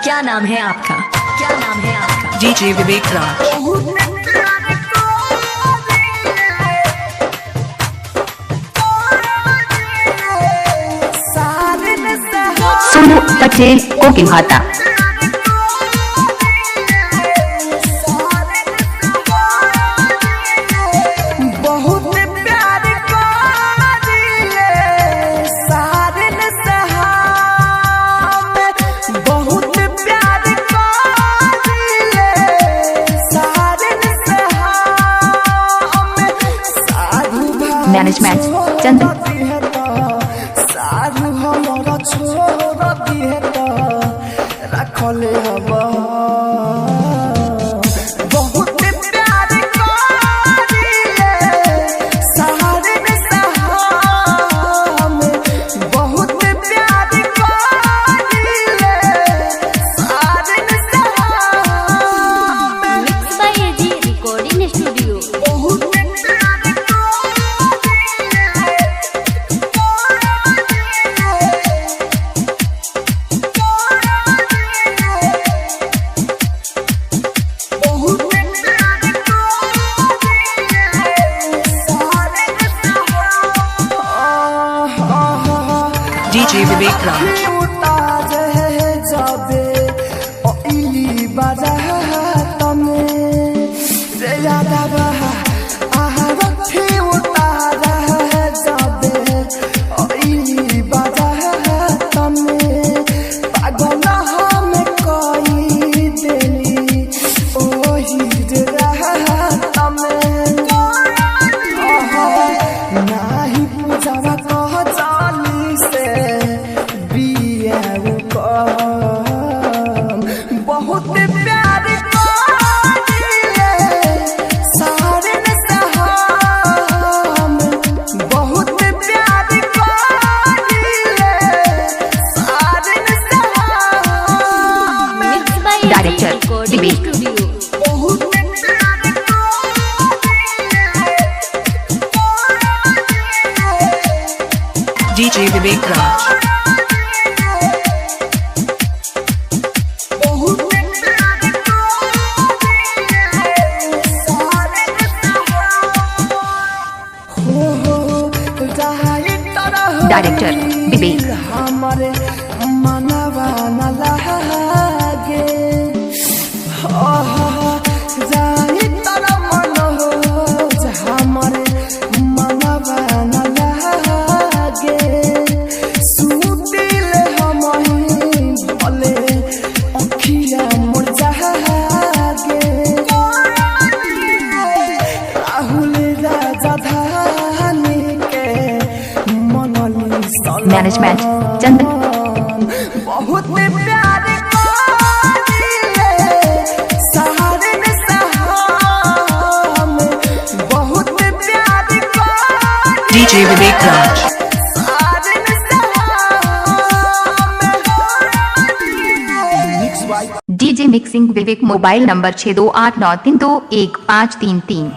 क्या नाम है आपका? क्या नाम है आपका? डीजे विवेक राज। सोनू पटेल कोकिलहाता। मैनेजमेंट चंदन। सारू हमारा छोड़ दिए तो रखले हवा बहुत प्यार करिए सहारे में सहा में बहुत प्यार करिए सहारे में सहा में। Mix by AG recording studio. DJ Vivek Raj. Director Vivek. DJ Vivek Raj. Director Vivek. हमारे मनवा न लागे जाई तारा मन हो हमारे मनवा न लागे सुतिल हम भले अखिया मोर जागे राहुल राजा धानी के मनली मैनेजमेंट चंदन। बहुत प्यार करिए सहारे में सहा में बहुत प्यार करिए डीजे विवेक राज। सहारे में सहा में। DJ mixing Vivek. Mobile number 6289321533।